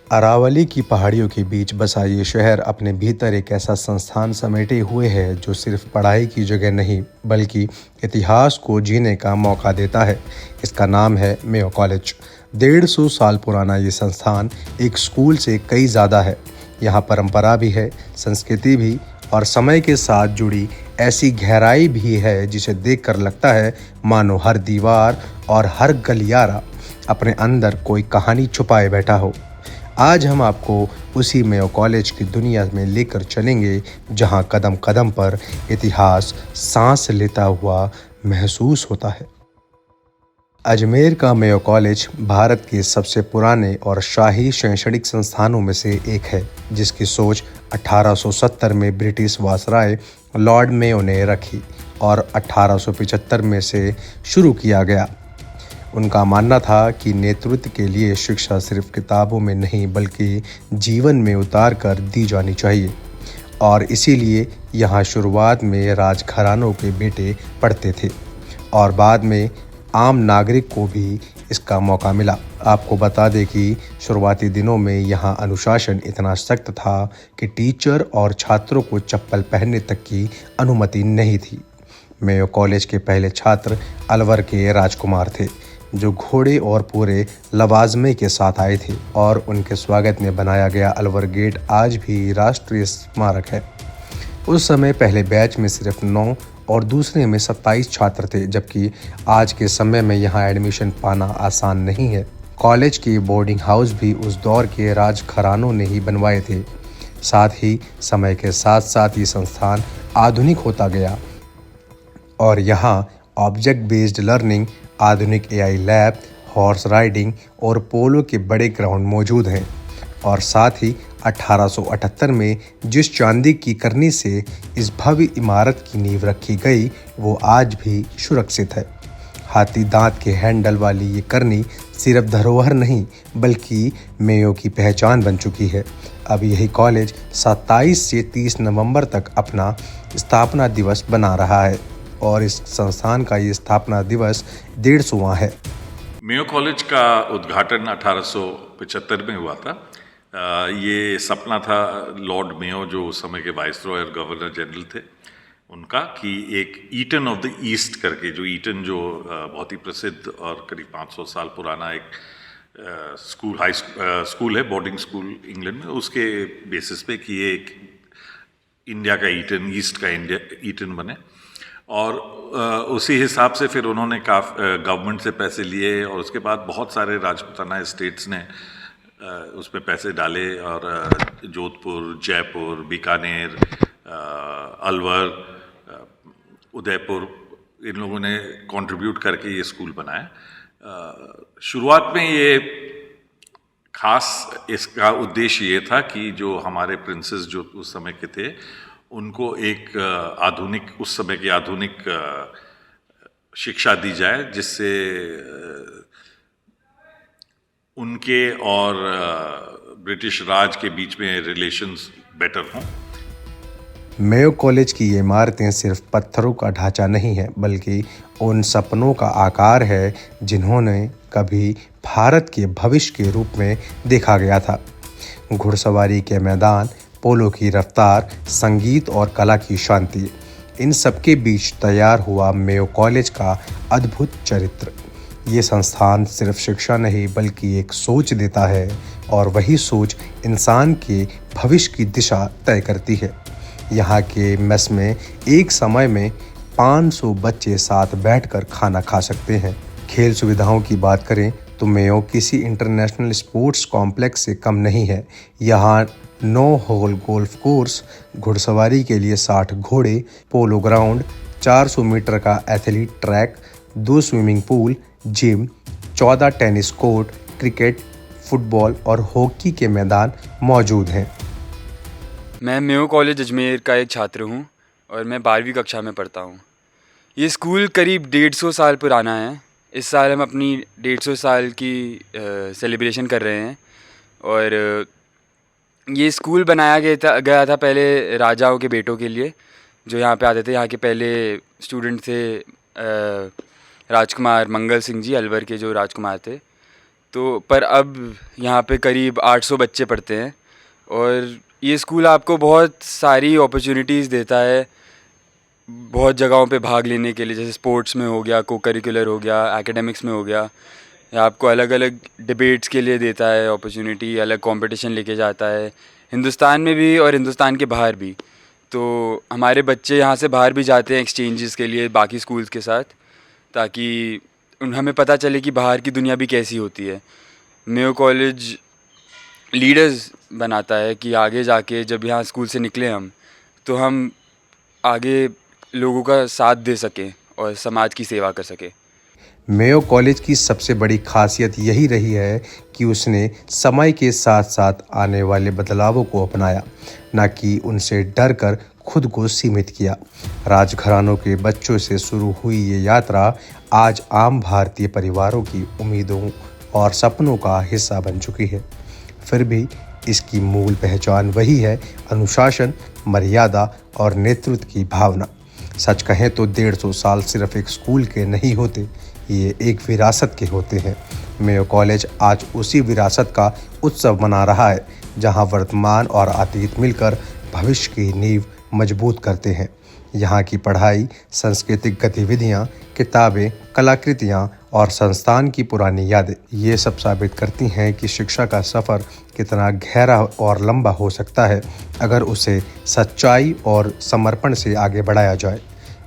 अरावली की पहाड़ियों के बीच बसा ये शहर अपने भीतर एक ऐसा संस्थान समेटे हुए है जो सिर्फ पढ़ाई की जगह नहीं बल्कि इतिहास को जीने का मौका देता है। इसका नाम है मेयो कॉलेज। 150 साल पुराना ये संस्थान एक स्कूल से कई ज़्यादा है। यहाँ परंपरा भी है, संस्कृति भी और समय के साथ जुड़ी ऐसी गहराई भी है जिसे देखकर लगता है मानो हर दीवार और हर गलियारा अपने अंदर कोई कहानी छुपाए बैठा हो। आज हम आपको उसी मेयो कॉलेज की दुनिया में लेकर चलेंगे जहां कदम कदम पर इतिहास सांस लेता हुआ महसूस होता है। अजमेर का मेयो कॉलेज भारत के सबसे पुराने और शाही शैक्षणिक संस्थानों में से एक है, जिसकी सोच 1870 में ब्रिटिश वायसराय लॉर्ड मेयो ने रखी और 1875 में से शुरू किया गया। उनका मानना था कि नेतृत्व के लिए शिक्षा सिर्फ किताबों में नहीं बल्कि जीवन में उतार कर दी जानी चाहिए और इसीलिए यहाँ शुरुआत में राजघरानों के बेटे पढ़ते थे और बाद में आम नागरिक को भी इसका मौका मिला। आपको बता दें कि शुरुआती दिनों में यहाँ अनुशासन इतना सख्त था कि टीचर और छात्रों को चप्पल पहनने तक की अनुमति नहीं थी। मेयो कॉलेज के पहले छात्र अलवर के राजकुमार थे, जो घोड़े और पूरे लवाजमे के साथ आए थे और उनके स्वागत में बनाया गया अलवर गेट आज भी राष्ट्रीय स्मारक है। उस समय पहले बैच में सिर्फ 9 और दूसरे में 27 छात्र थे, जबकि आज के समय में यहाँ एडमिशन पाना आसान नहीं है। कॉलेज के बोर्डिंग हाउस भी उस दौर के राजघरानों ने ही बनवाए थे। साथ ही समय के साथ साथ ये संस्थान आधुनिक होता गया और यहाँ ऑब्जेक्ट बेस्ड लर्निंग, आधुनिक एआई लैब, हॉर्स राइडिंग और पोलो के बड़े ग्राउंड मौजूद हैं। और साथ ही 1878 में जिस चांदी की करनी से इस भव्य इमारत की नींव रखी गई वो आज भी सुरक्षित है। हाथी दांत के हैंडल वाली ये करनी सिर्फ धरोहर नहीं बल्कि मेयो की पहचान बन चुकी है। अब यही कॉलेज 27 से 30 नवंबर तक अपना स्थापना दिवस बना रहा है और इस संस्थान का ये स्थापना दिवस 150वां है। मेयो कॉलेज का उद्घाटन 1875 में हुआ था। ये सपना था लॉर्ड मेयो, जो उस समय के वाइसरॉय और गवर्नर जनरल थे, उनका, कि एक ईटन ऑफ द ईस्ट करके, जो ईटन जो बहुत ही प्रसिद्ध और करीब 500 साल पुराना एक स्कूल है, बोर्डिंग स्कूल इंग्लैंड में, उसके बेसिस पे कि ये एक इंडिया का ईटन, ईस्ट का इंडिया ईटन बने। और उसी हिसाब से फिर उन्होंने गवर्नमेंट से पैसे लिए और उसके बाद बहुत सारे राजपूताना स्टेट्स ने उस पर पैसे डाले और जोधपुर, जयपुर, बीकानेर, अलवर, उदयपुर, इन लोगों ने कंट्रीब्यूट करके ये स्कूल बनाया। शुरुआत में ये खास इसका उद्देश्य ये था कि जो हमारे प्रिंसेस जो उस समय के थे उनको एक आधुनिक, उस समय की आधुनिक शिक्षा दी जाए, जिससे उनके और ब्रिटिश राज के बीच में रिलेशंस बेटर हों। मेयो कॉलेज की ये इमारतें सिर्फ पत्थरों का ढांचा नहीं है बल्कि उन सपनों का आकार है जिन्होंने कभी भारत के भविष्य के रूप में देखा गया था। घुड़सवारी के मैदान, पोलो की रफ्तार, संगीत और कला की शांति, इन सबके बीच तैयार हुआ मेयो कॉलेज का अद्भुत चरित्र। ये संस्थान सिर्फ शिक्षा नहीं बल्कि एक सोच देता है और वही सोच इंसान के भविष्य की दिशा तय करती है। यहाँ के मेस में एक समय में 500 बच्चे साथ बैठकर खाना खा सकते हैं। खेल सुविधाओं की बात करें तो मेयो किसी इंटरनेशनल स्पोर्ट्स कॉम्प्लेक्स से कम नहीं है। यहाँ 9 होल गोल्फ कोर्स, घुड़सवारी के लिए 60 घोड़े, पोलो ग्राउंड, 400 मीटर का athlete track, 2 swimming pool, gym, 14 tennis court, cricket, football और हॉकी के मैदान मौजूद हैं। मैं मेयो कॉलेज अजमेर का एक छात्र हूँ और मैं 12वीं कक्षा में पढ़ता हूँ। ये स्कूल करीब 150 साल पुराना है। इस साल हम अपनी 150 साल की सेलिब्रेशन कर रहे हैं और ये स्कूल बनाया गया था पहले राजाओं के बेटों के लिए, जो यहाँ पे आते थे। यहाँ के पहले स्टूडेंट थे राजकुमार मंगल सिंह जी, अलवर के जो राजकुमार थे। तो पर अब यहाँ पे करीब 800 बच्चे पढ़ते हैं और ये स्कूल आपको बहुत सारी अपॉर्चुनिटीज़ देता है बहुत जगहों पे भाग लेने के लिए, जैसे स्पोर्ट्स में हो गया, को करिकुलर हो गया, एकेडमिक्स में हो गया, या आपको अलग अलग डिबेट्स के लिए देता है अपॉर्चुनिटी, अलग कंपटीशन लेके जाता है हिंदुस्तान में भी और हिंदुस्तान के बाहर भी। तो हमारे बच्चे यहाँ से बाहर भी जाते हैं एक्सचेंजेस के लिए बाकी स्कूल्स के साथ, ताकि हमें पता चले कि बाहर की दुनिया भी कैसी होती है। मेयो कॉलेज लीडर्स बनाता है कि आगे जाके जब यहाँ स्कूल से निकले हम, तो हम आगे लोगों का साथ दे सकें और समाज की सेवा कर सकें। मेयो कॉलेज की सबसे बड़ी खासियत यही रही है कि उसने समय के साथ साथ आने वाले बदलावों को अपनाया, न कि उनसे डर कर खुद को सीमित किया। राजघरानों के बच्चों से शुरू हुई ये यात्रा आज आम भारतीय परिवारों की उम्मीदों और सपनों का हिस्सा बन चुकी है। फिर भी इसकी मूल पहचान वही है, अनुशासन, मर्यादा और नेतृत्व की भावना। सच कहें तो 150 साल सिर्फ एक स्कूल के नहीं होते, ये एक विरासत के होते हैं। मेयो कॉलेज आज उसी विरासत का उत्सव मना रहा है, जहां वर्तमान और अतीत मिलकर भविष्य की नींव मजबूत करते हैं। यहाँ की पढ़ाई, सांस्कृतिक गतिविधियाँ, किताबें, कलाकृतियाँ और संस्थान की पुरानी यादें ये सब साबित करती हैं कि शिक्षा का सफ़र कितना गहरा और लंबा हो सकता है अगर उसे सच्चाई और समर्पण से आगे बढ़ाया जाए।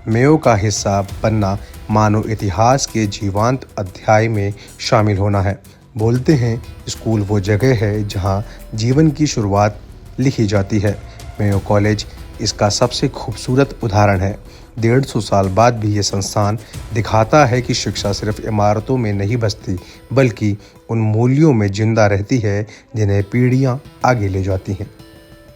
मेयो का हिस्सा बनना मानो इतिहास के जीवंत अध्याय में शामिल होना है। बोलते हैं स्कूल वो जगह है जहाँ जीवन की शुरुआत लिखी जाती है। मेयो कॉलेज इसका सबसे खूबसूरत उदाहरण है। 150 साल बाद भी ये संस्थान दिखाता है कि शिक्षा सिर्फ इमारतों में नहीं बसती, बल्कि उन मूल्यों में जिंदा रहती है जिन्हें पीढ़ियाँ आगे ले जाती हैं।